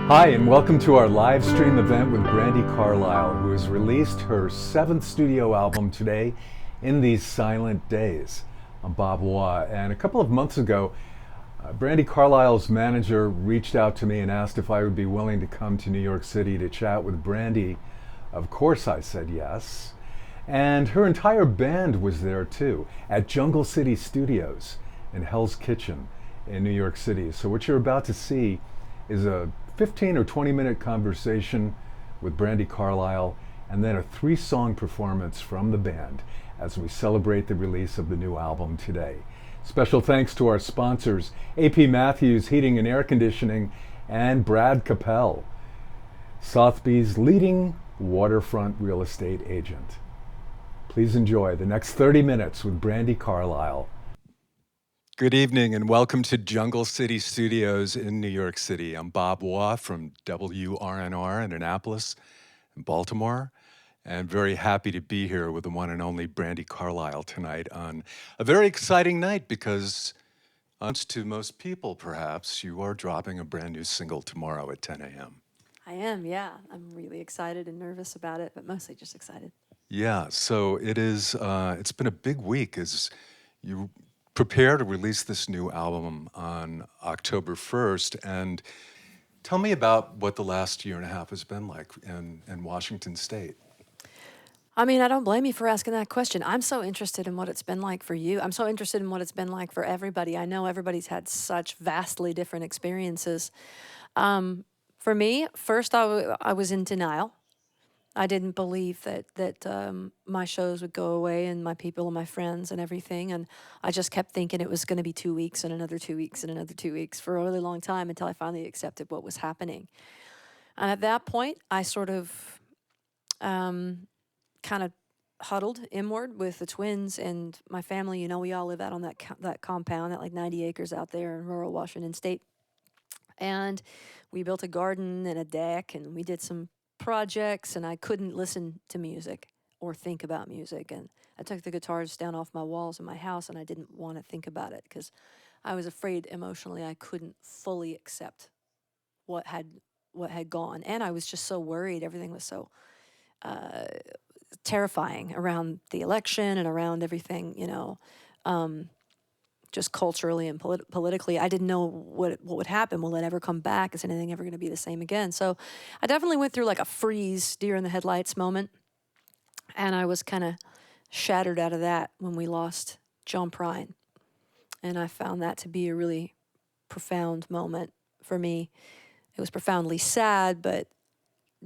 Hi, and welcome to our live stream event with Brandi Carlile, who has released her 7th studio album today, In These Silent Days. I'm Bob Waugh, and a couple of months ago, Brandi Carlile's manager reached out to me and asked if I would be willing to come to New York City to chat with Brandi. Of course I said yes. And her entire band was there too, at Jungle City Studios in Hell's Kitchen in New York City. So what you're about to see is a 15 or 20 minute conversation with Brandi Carlile, and then a 3-song performance from the band as we celebrate the release of the new album today. Special thanks to our sponsors, AP Matthews Heating and Air Conditioning and Brad Capel, Sotheby's leading waterfront real estate agent. Please enjoy the next 30 minutes with Brandi Carlile. Good evening and welcome to Jungle City Studios in New York City. I'm Bob Waugh from WRNR in Annapolis and Baltimore, and very happy to be here with the one and only Brandi Carlile tonight on a very exciting night because, unbeknownst to most people perhaps, you are dropping a brand new single tomorrow at 10 a.m. I am, yeah. I'm really excited and nervous about it, but mostly just excited. Yeah, so it is, it's been a big week as you prepare to release this new album on October 1st. And tell me about what the last year and a half has been like in Washington State. I mean, I don't blame you for asking that question. I'm so interested in what it's been like for you. I'm so interested in what it's been like for everybody. I know everybody's had such vastly different experiences. For me, first I was in denial. I didn't believe that my shows would go away and my people and my friends and everything. And I just kept thinking it was going to be 2 weeks and another 2 weeks and another 2 weeks for a really long time until I finally accepted what was happening. And at that point, I sort of kind of huddled inward with the twins and my family. You know, we all live out on that compound, that like 90 acres out there in rural Washington State. And we built a garden and a deck and we did some projects, and I couldn't listen to music or think about music. And I took the guitars down off my walls in my house, and I didn't want to think about it because I was afraid emotionally I couldn't fully accept what had gone. And I was just so worried. Everything was so terrifying around the election and around everything, you know, just culturally and politically. I didn't know what would happen. Will it ever come back? Is anything ever going to be the same again? So I definitely went through like a freeze, deer in the headlights moment. And I was kind of shattered out of that when we lost John Prine. And I found that to be a really profound moment for me. It was profoundly sad, but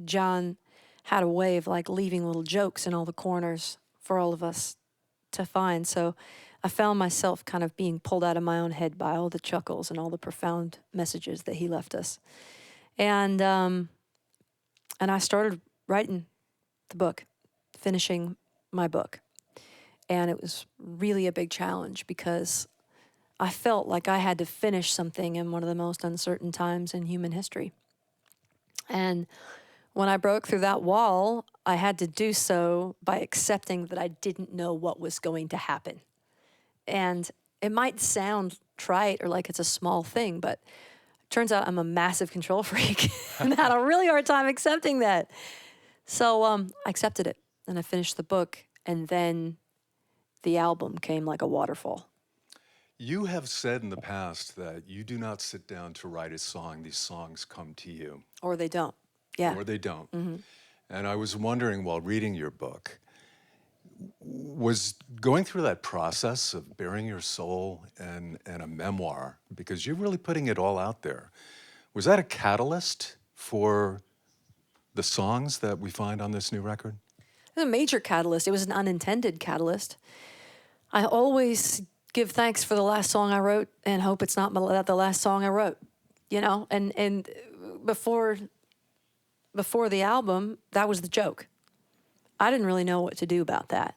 John had a way of like leaving little jokes in all the corners for all of us to find. So I found myself kind of being pulled out of my own head by all the chuckles and all the profound messages that he left us. And I started writing the book, finishing my book. And it was really a big challenge because I felt like I had to finish something in one of the most uncertain times in human history. And when I broke through that wall, I had to do so by accepting that I didn't know what was going to happen. And it might sound trite or like it's a small thing, but it turns out I'm a massive control freak and I had a really hard time accepting that. So I accepted it and I finished the book, and then the album came like a waterfall. You have said in the past that you do not sit down to write a song. These songs come to you. Or they don't. Yeah. Or they don't. Mm-hmm. And I was wondering while reading your book, was going through that process of bearing your soul in a memoir, because you're really putting it all out there, was that a catalyst for the songs that we find on this new record? It was a major catalyst. It was an unintended catalyst. I always give thanks for the last song I wrote and hope it's not the last song I wrote, you know? And before the album, that was the joke. I didn't really know what to do about that.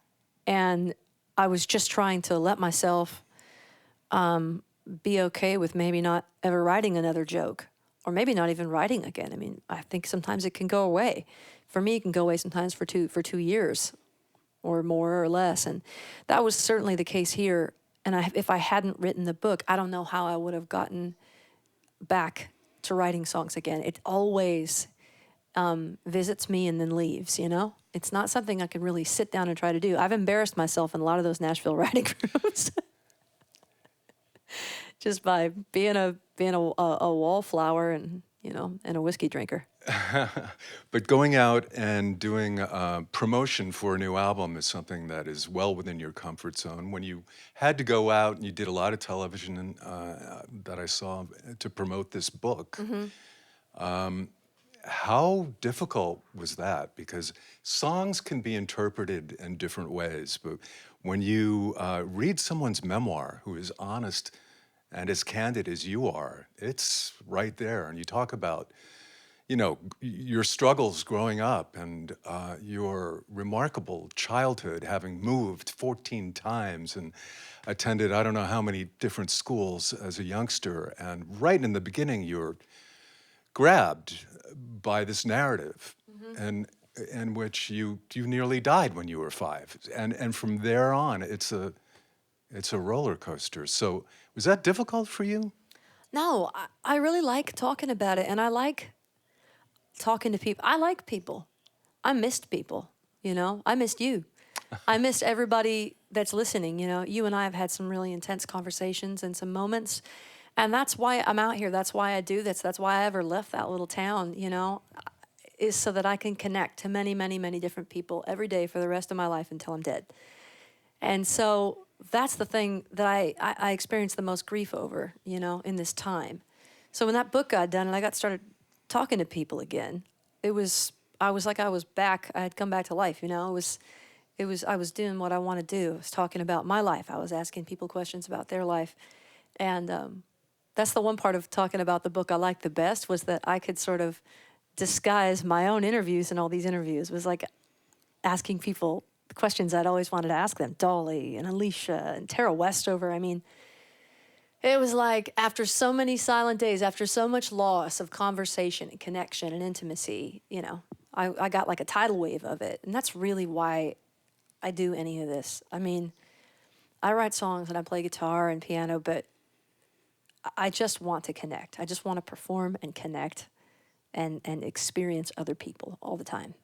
And I was just trying to let myself be okay with maybe not ever writing another joke, or maybe not even writing again. I mean, I think sometimes it can go away. For me, it can go away sometimes for 2 years or more or less. And that was certainly the case here. And if I hadn't written the book, I don't know how I would have gotten back to writing songs again. It always visits me and then leaves, you know? It's not something I can really sit down and try to do. I've embarrassed myself in a lot of those Nashville writing groups just by being a wallflower and, you know, and a whiskey drinker. But going out and doing promotion for a new album is something that is well within your comfort zone. When you had to go out and you did a lot of television that I saw to promote this book, how difficult was that? Because songs can be interpreted in different ways, but when you read someone's memoir who is honest and as candid as you are, it's right there. And you talk about, you know, your struggles growing up and your remarkable childhood, having moved 14 times and attended I don't know how many different schools as a youngster. And right in the beginning, you're grabbed by this narrative, and in which you nearly died when you were 5, and from there on, it's a roller coaster. So was that difficult for you? No, I really like talking about it, and I like talking to people. I like people. I missed people, you know? I missed you. I missed everybody that's listening, you know? You and I have had some really intense conversations and some moments, and that's why I'm out here. That's why I do this. That's why I ever left that little town, you know, is so that I can connect to many, many, many different people every day for the rest of my life until I'm dead. And so that's the thing that I experienced the most grief over, you know, in this time. So when that book got done and I got started talking to people again, I was like I was back. I had come back to life, you know. I was doing what I want to do. I was talking about my life. I was asking people questions about their life. And that's the one part of talking about the book I liked the best, was that I could sort of disguise my own interviews in all these interviews. It was like asking people the questions I'd always wanted to ask them. Dolly and Alicia and Tara Westover. I mean, it was like after so many silent days, after so much loss of conversation and connection and intimacy, you know, I got like a tidal wave of it. And that's really why I do any of this. I mean, I write songs and I play guitar and piano, but I just want to connect. I just want to perform and connect and experience other people all the time.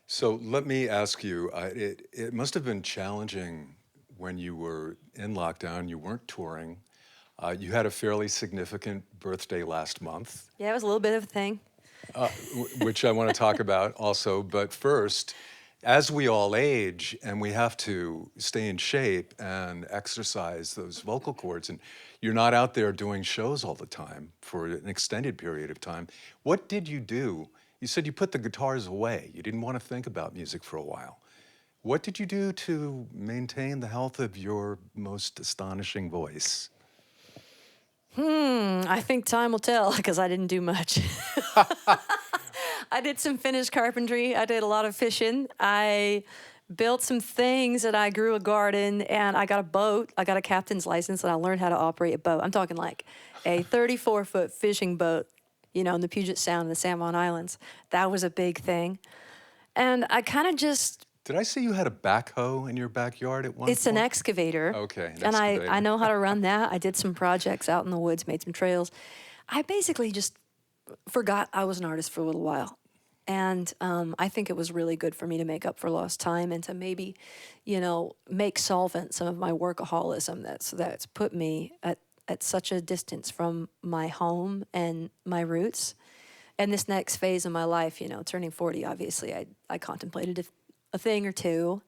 So let me ask you, it must have been challenging when you were in lockdown, you weren't touring. You had a fairly significant birthday last month, Yeah, it was a little bit of a thing. which I want to talk about also. But first, as we all age and we have to stay in shape and exercise those vocal cords, and you're not out there doing shows all the time for an extended period of time, what did you do? You said you put the guitars away. You didn't want to think about music for a while. What did you do to maintain the health of your most astonishing voice? I think time will tell because I didn't do much. I did some finished carpentry. I did a lot of fishing. I built some things, and I grew a garden, and I got a boat. I got a captain's license, and I learned how to operate a boat. I'm talking like a 34-foot fishing boat, you know, in the Puget Sound and the San Juan Islands. That was a big thing. And I kind of just... Did I see you had a backhoe in your backyard at one point? It's an excavator. Okay, an and excavator. I know how to run that. I did some projects out in the woods, made some trails. I basically just forgot I was an artist for a little while. And I think it was really good for me to make up for lost time and to maybe, you know, make solvent some of my workaholism that's put me at such a distance from my home and my roots. And this next phase of my life, you know, turning 40, obviously, I contemplated a thing or two.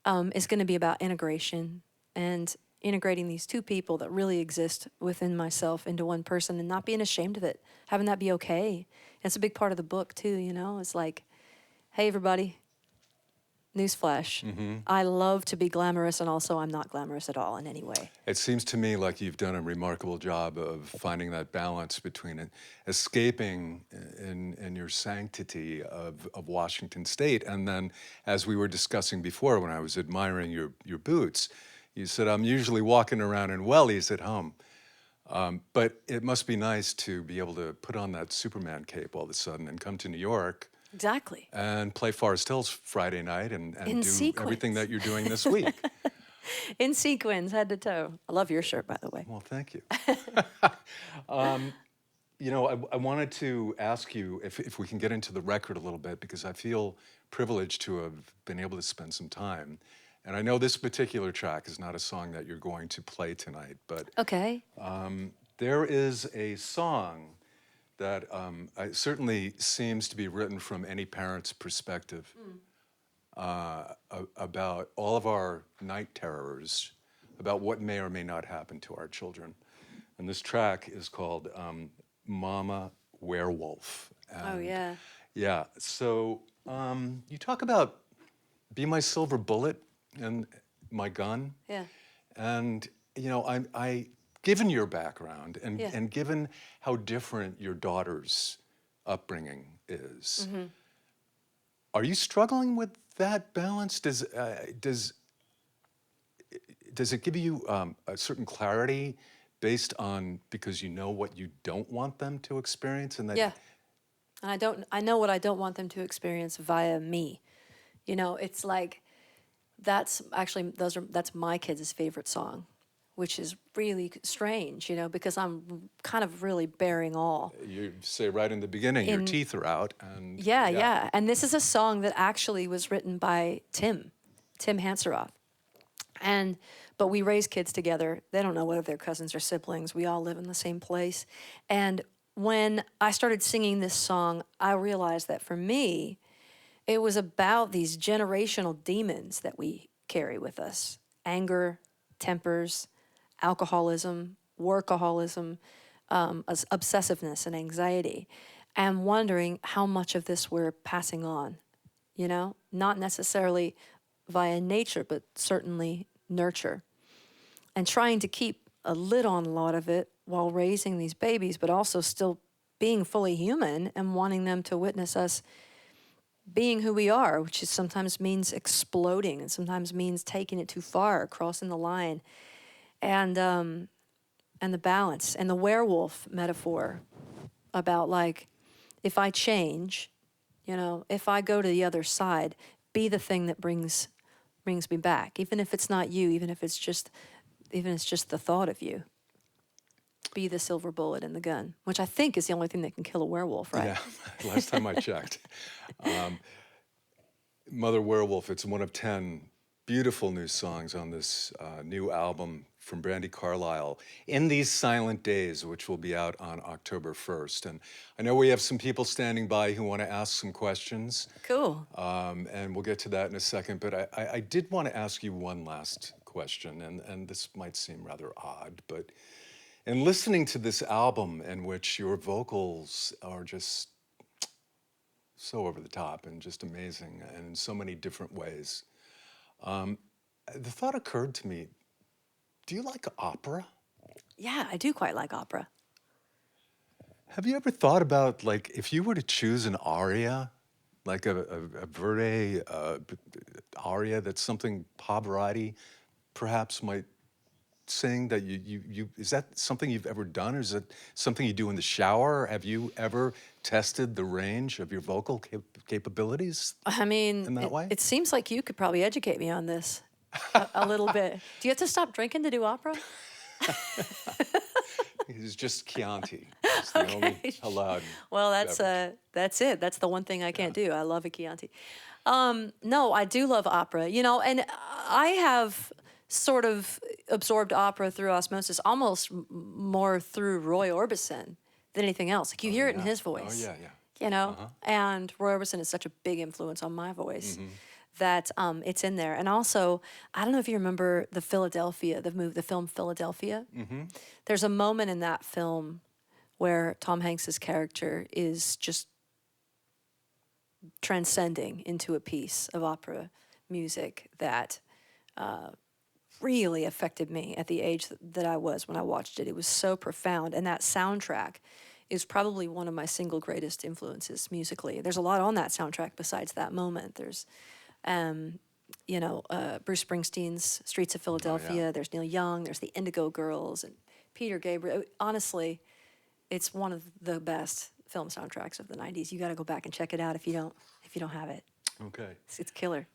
Is going to be about integration and integrating these two people that really exist within myself into one person and not being ashamed of it, having that be okay. It's a big part of the book too, you know. It's like, hey, everybody, newsflash. I love to be glamorous, and also I'm not glamorous at all in any way. It seems to me like you've done a remarkable job of finding that balance between it, escaping in your sanctity of Washington State. And then, as we were discussing before, when I was admiring your boots, you said, I'm usually walking around in wellies at home. But it must be nice to be able to put on that Superman cape all of a sudden and come to New York. Exactly. And play Forest Hills Friday night and do sequence. everything that you're doing this week. In sequins, head to toe. I love your shirt, by the way. Well, thank you. You know, I wanted to ask you if we can get into the record a little bit, because I feel privileged to have been able to spend some time. And I know this particular track is not a song that you're going to play tonight, but Okay. there is a song that certainly seems to be written from any parent's perspective about all of our night terrors, about what may or may not happen to our children. And this track is called Mama Werewolf. Oh And yeah. yeah, so you talk about Be My Silver Bullet and My Gun. Yeah. And, you know, given your background Yeah. and given how different your daughter's upbringing is, are you struggling with that balance? Does it give you a certain clarity based on because you know what you don't want them to experience, and that Yeah. And I know what I don't want them to experience via me. You know, it's like that's actually that's my kids' favorite song, which is really strange, you know, because I'm kind of really bearing all. you say right in the beginning your In teeth are out, and Yeah, yeah. And this is a song that actually was written by Tim Hanseroth. But we raise kids together. They don't know whether they're cousins or siblings. We all live in the same place. And when I started singing this song, I realized that for me, it was about these generational demons that we carry with us: anger, tempers, alcoholism, workaholism, obsessiveness, and anxiety, and wondering how much of this we're passing on, you know, not necessarily via nature, but certainly nurture, and trying to keep a lid on a lot of it while raising these babies, but also still being fully human and wanting them to witness us being who we are, which is sometimes means exploding and sometimes means taking it too far, crossing the line, and the balance and the werewolf metaphor about, like, if I change, you know, if I go to the other side, be the thing that brings me back, even if it's not you, even if it's just the thought of you. Be the silver bullet in the gun, which I think is the only thing that can kill a werewolf, right? yeah. Last time I checked, Mother Werewolf. It's one of 10 beautiful new songs on this new album from Brandi Carlile, In These Silent Days, which will be out on October 1st. And I know we have some people standing by who want to ask some questions. Cool. And we'll get to that in a second. But I did want to ask you one last question, and this might seem rather odd, but in listening to this album, in which your vocals are just so over the top and just amazing and in so many different ways, the thought occurred to me, do you like opera? Yeah, I do quite like opera. Have you ever thought about, like, if you were to choose an aria, like a Verdi aria that's something Pavarotti perhaps might sing, that you is that something you've ever done, or is it something you do in the shower? Have you ever tested the range of your vocal capabilities I mean, in that way? it seems like you could probably educate me on this a little bit. Do you have to stop drinking to do opera? It's just Chianti. It's the only allowed Well, beverage. that's it. That's the one thing I can't do. I love a Chianti. No, I do love opera, you know, and I have sort of absorbed opera through osmosis, almost more through Roy Orbison than anything else. Like, you hear it in his voice. Oh, yeah. You know, and Roy Orbison is such a big influence on my voice that it's in there. And also, I don't know if you remember the film Philadelphia. There's a moment in that film where Tom Hanks's character is just transcending into a piece of opera music that really affected me at the age that I was when I watched it. It was so profound, and that soundtrack is probably one of my single greatest influences musically. There's a lot on that soundtrack besides that moment. There's, Bruce Springsteen's Streets of Philadelphia. There's Neil Young. There's the Indigo Girls and Peter Gabriel. Honestly, it's one of the best film soundtracks of the '90s. You got to go back and check it out if you don't have it. Okay. It's killer.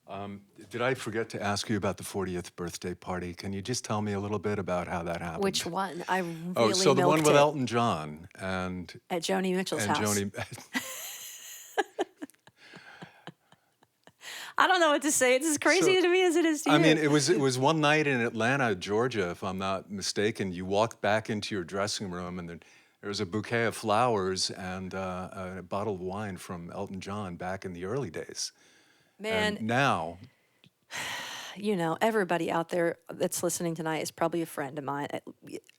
Did I forget to ask you about the 40th birthday party? Can you just tell me a little bit about how that happened? Which one? I really Oh, so the one milked with it Elton John and at Joni Mitchell's house. Joni. I don't know what to say. It's as crazy So, to me as it is to I you. mean, it was one night in Atlanta, Georgia, if I'm not mistaken. You walked back into your dressing room, and there was a bouquet of flowers and a bottle of wine from Elton John back in the early days. Man, And now, you know, everybody out there that's listening tonight is probably a friend of mine.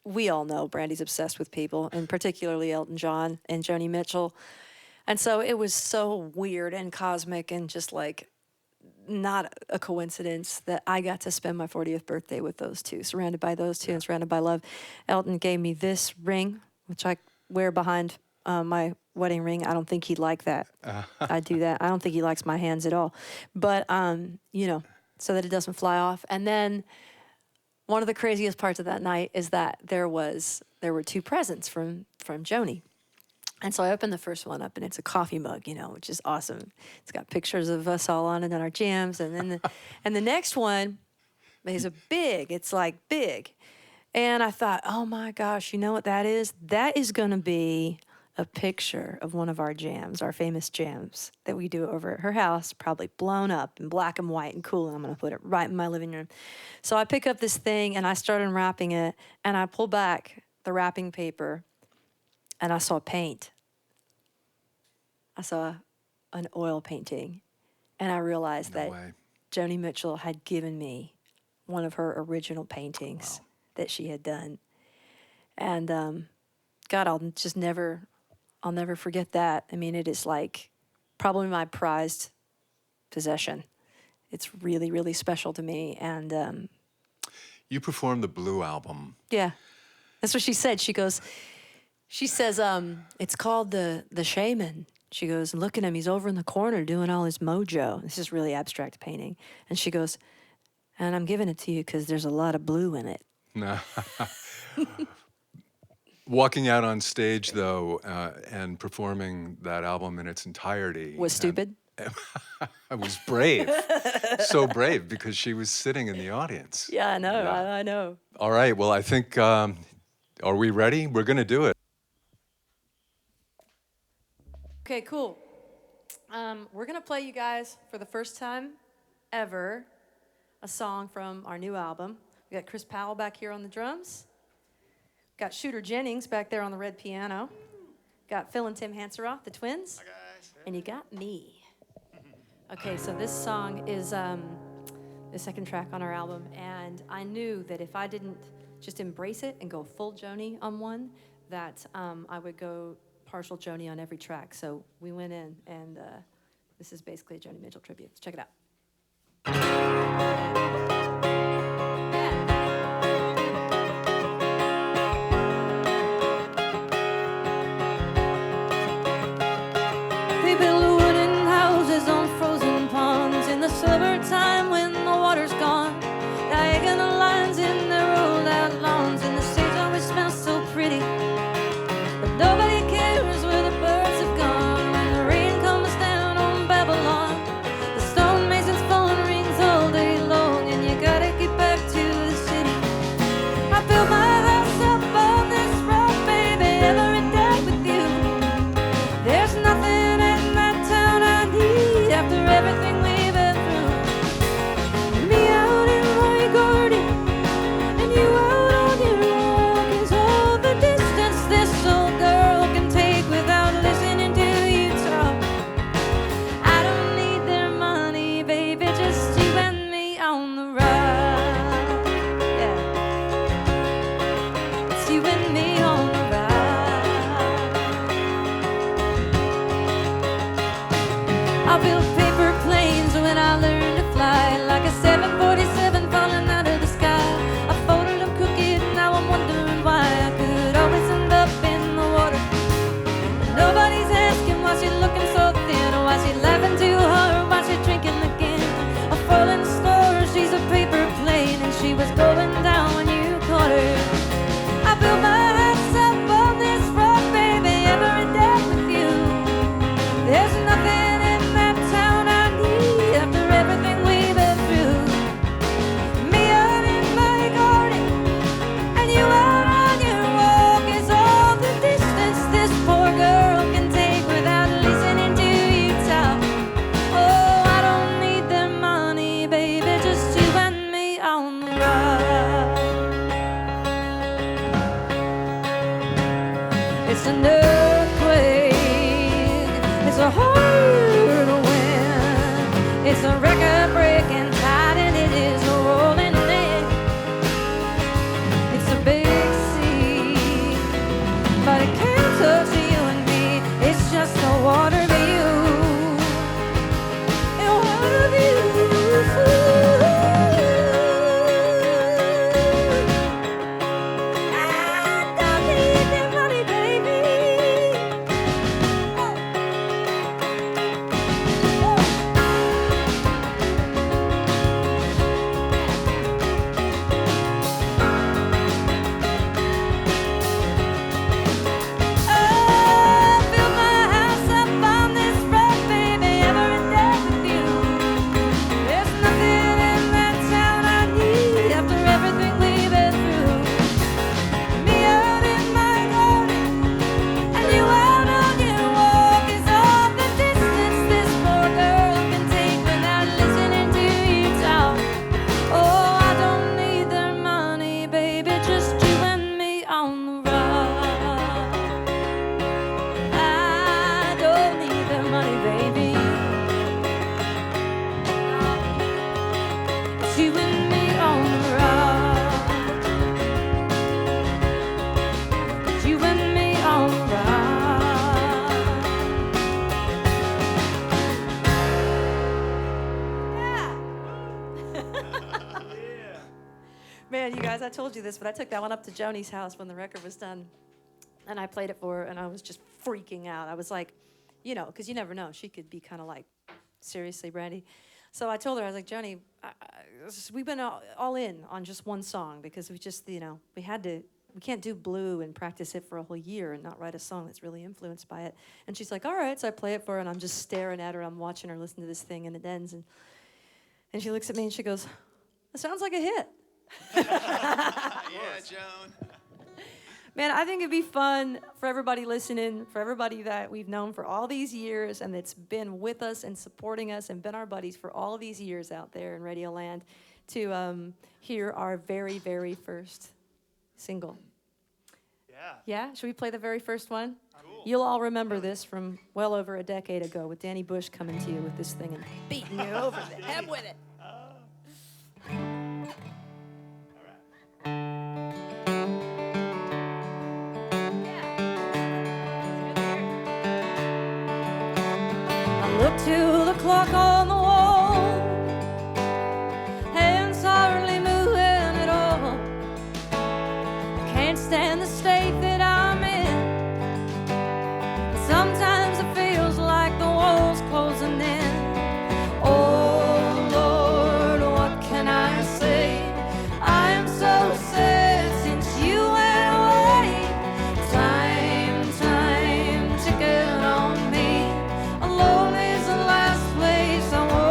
We all know Brandy's obsessed with people, and particularly Elton John and Joni Mitchell. And so it was so weird and cosmic and just like not a coincidence that I got to spend my 40th birthday with those two, surrounded by those two and surrounded by love. Elton gave me this ring, which I wear behind my wedding ring. I don't think he'd like that. I do that. I don't think he likes my hands at all. But, you know, so that it doesn't fly off. And then one of the craziest parts of that night is that there were two presents from Joni. And so I opened the first one up, and it's a coffee mug, you know, which is awesome. It's got pictures of us all on it and our jams. And then the next one is it's like big. And I thought, oh my gosh, you know what that is? That is going to be a picture of one of our jams, our famous jams that we do over at her house, probably blown up in black and white and cool. And I'm going to put it right in my living room. So I pick up this thing, and I start unwrapping it, and I pull back the wrapping paper, and I saw paint. I saw an oil painting, and I realized that Joni Mitchell had given me one of her original paintings that she had done. And God, I'll never forget that. I mean, it is like probably my prized possession. It's really, really special to me. And you performed the Blue album. yeah, that's what she said. She says, it's called the Shaman. She goes, look at him. He's over in the corner doing all his mojo. This is really abstract painting. And she goes, and I'm giving it to you because there's a lot of blue in it. No. Walking out on stage, though, and performing that album in its entirety. Was stupid? I was brave. So brave, because she was sitting in the audience. Yeah, I know. Yeah. I know. All right. Well, I think, are we ready? We're going to do it. Okay, cool. We're going to play you guys, for the first time ever, a song from our new album. We got Chris Powell back here on the drums. Got Shooter Jennings back there on the red piano. Got Phil and Tim Hanseroth, the twins. Hi, guys. And you got me. Okay, so this song is the second track on our album, and I knew that if I didn't just embrace it and go full Joni on one, that I would go partial Joni on every track. So we went in, and this is basically a Joni Mitchell tribute. Let's check it out. They build wooden houses on frozen ponds in the summertime when the water's gone. Diagonal lines in their rolled out lawns, and the stage always smells so pretty. But nobody cares where the birds have gone when the rain comes down on Babylon. The stonemason's phone rings all day long, and you gotta get back to the city. I built my house up on this rock, baby, every day with you. There's nothing in that town I need after everything we've been through. Me out in my garden, and you out on your own. Is all the distance this old girl can take without listening to you talk. I don't need their money, baby, just you and me on the ride. Yeah, it's you and me on the ride. I built paper planes when I learned to fly, like a 747 falling out of the sky. I folded them crooked, now I'm wondering why I could always end up in the water. But nobody's asking why she's looking so thin, or why she's laughing too hard, why she's drinking again. A falling star, she's a paper plane, and she was going down when you caught her. I built my house up on this rock, baby, every day with you. There's nothing in that town what of you? And what of you? I don't need that money, baby. Oh, fill my house up on this road, baby, every day with you. There's nothing in that town I need after everything we've been through. Me out in my garden, and you out on your walk is all the distance this poor girl can take without listening to you talk. Oh, I don't need their money, baby, just you and me on the road. I don't need their money, baby. It's you and me on the road. It's you and me on the road. Yeah. Man, you guys, I told you this, but I took that one up to Joni's house when the record was done. And I played it for her, and I was just freaking out. I was like, you know, because you never know. She could be kind of like, seriously, Brandi? So I told her, I was like, Joni, we've been all in on just one song because we just, you know, we can't do Blue and practice it for a whole year and not write a song that's really influenced by it. And she's like, all right. So I play it for her, and I'm just staring at her. I'm watching her listen to this thing, and it ends. And she looks at me, and she goes, it sounds like a hit. Yeah, Joan. Man, I think it'd be fun for everybody listening, for everybody that we've known for all these years and that's been with us and supporting us and been our buddies for all these years out there in Radio Land to hear our very, very first single. Yeah. Yeah? Should we play the very first one? Cool. You'll all remember this from well over a decade ago with Danny Bush coming to you with this thing and beating you over the head with it. Look to the clock on the wall, hands hardly moving at all. I can't stand the state that I'm in. Sometimes it feels like the walls closing in. Oh Lord, what can I say? I am so sad since you went away. Time ticking on me. Alone is the last place I want.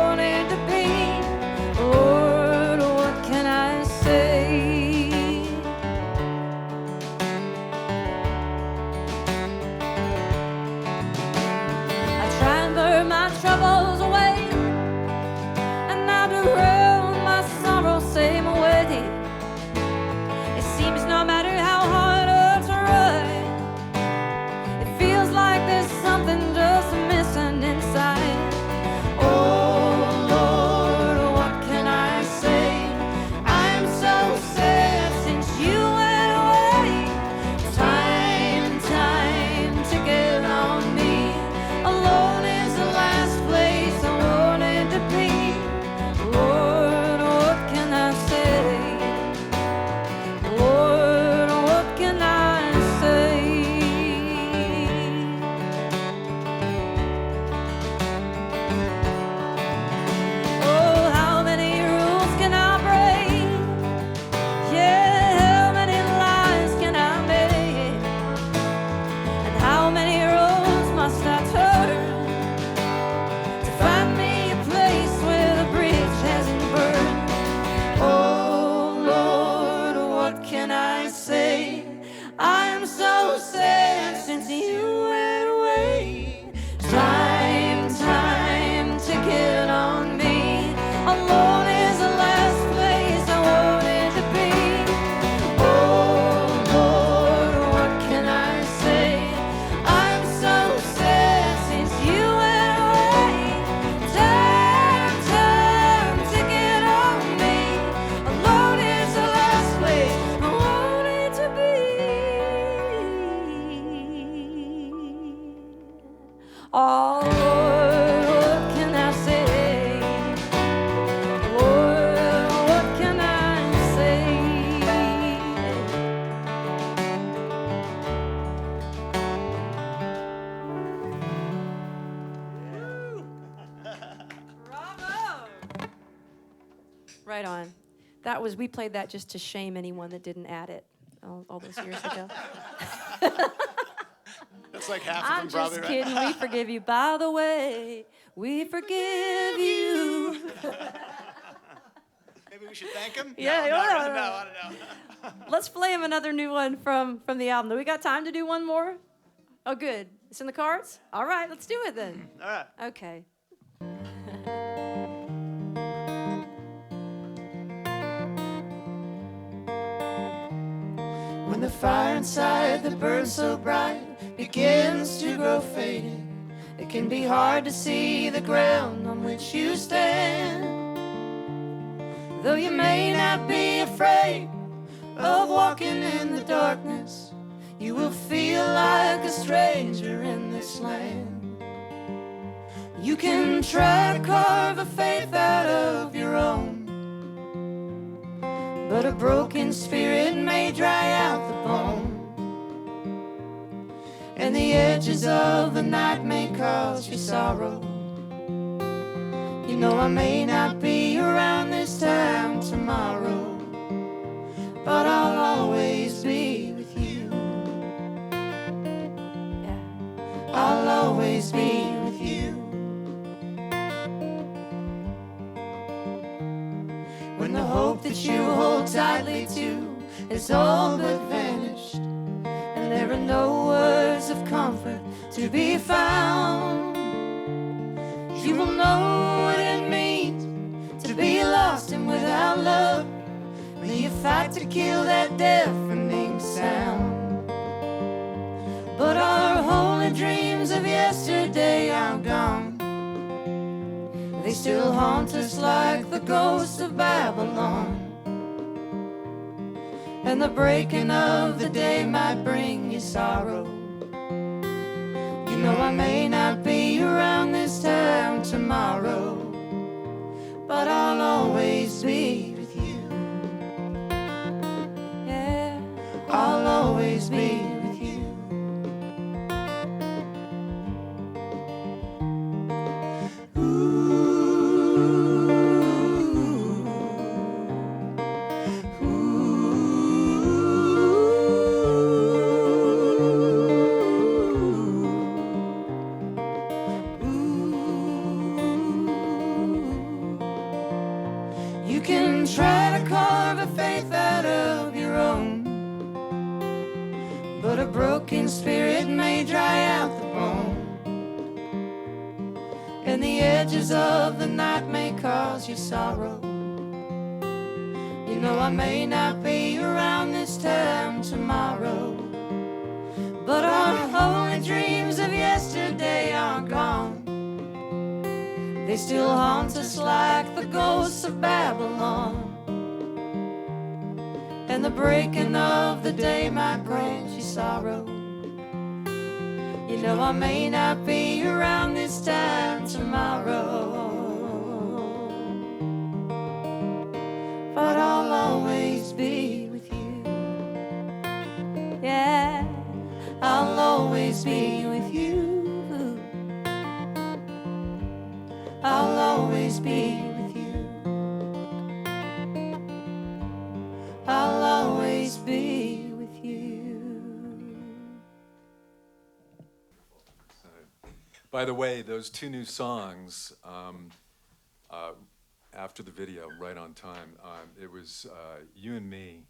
Oh, Lord, what can I say? Lord, what can I say? Bravo! Right on. That was, we played that just to shame anyone that didn't add it all those years ago. That's like half of I'm them probably, just right? kidding. We forgive you. By the way, we forgive you. Maybe we should thank him? Yeah, no, I I don't know. don't know. Let's play him another new one from the album. Do we got time to do one more? Oh, good. It's in the cards? All right, let's do it then. All right. Okay. When the fire inside that burns so bright begins to grow faded, it can be hard to see the ground on which you stand. Though you may not be afraid of walking in the darkness, you will feel like a stranger in this land. You can try to carve a faith out of your own, but a broken spirit may dry out the bone, and the edges of the night may cause you sorrow. You know I may not be around this time tomorrow, but I'll always be with you. Yeah. I'll always be with you. When the hope that you hold tightly to is all but vanished, and there are no words of comfort to be found, you will know what it means to be lost and without love. May you fight to kill that deafening sound. But our holy dreams of yesterday are gone. They still haunt us like the ghosts of Babylon, and the breaking of the day might bring you sorrow. You know I may not be around this time tomorrow, but I'll always be with you. Yeah. I'll always be with you. You can try to carve a faith out of your own, but a broken spirit may dry out the bone, and the edges of the night may cause you sorrow. You know I may not be around this time tomorrow, but our holy dreams of yesterday are gone. They still haunt us like the ghosts of Babylon, and the breaking of the day might bring you sorrow. You know I may not be around this time tomorrow, but I'll always be with you. Yeah. I'll always be with you. I'll always be with you. I'll always be with you. By the way, those two new songs, after the video, right on time, it was You and Me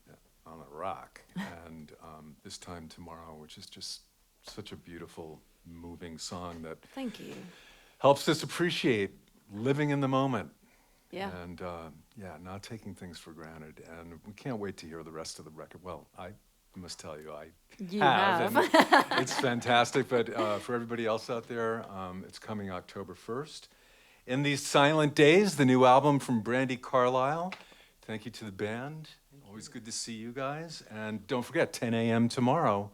on a Rock, and This Time Tomorrow, which is just such a beautiful, moving song that Thank you. helps us appreciate living in the moment. Yeah. And yeah, not taking things for granted. And we can't wait to hear the rest of the record. Well, I must tell you, I You have. have. And it's fantastic. But for everybody else out there, it's coming October 1st. In These Silent Days, the new album from Brandi Carlile. Thank you to the band. Always good to see you guys. And don't forget, 10 a.m. tomorrow,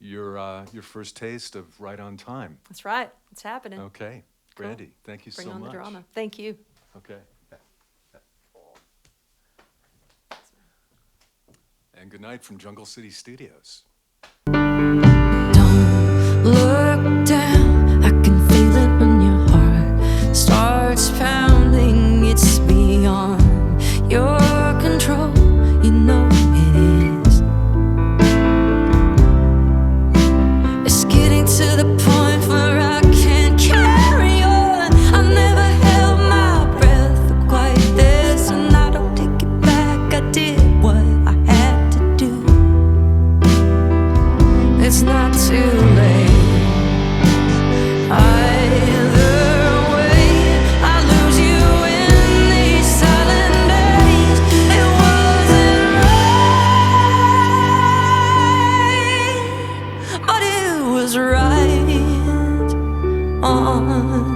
your first taste of Right on Time. That's right. It's happening. Okay, Cool. Brandi, thank you Bring so on much. the drama. Thank you. Okay. And good night from Jungle City Studios. Look down, I can feel it when your heart starts pounding. It's beyond your control, you know it is. It's getting to the point where I can't carry on. I never held my breath for quite this, and I don't take it back. I did what I had to do. It's not too late. Either way, I lose you in these silent days. It wasn't right, but it was right on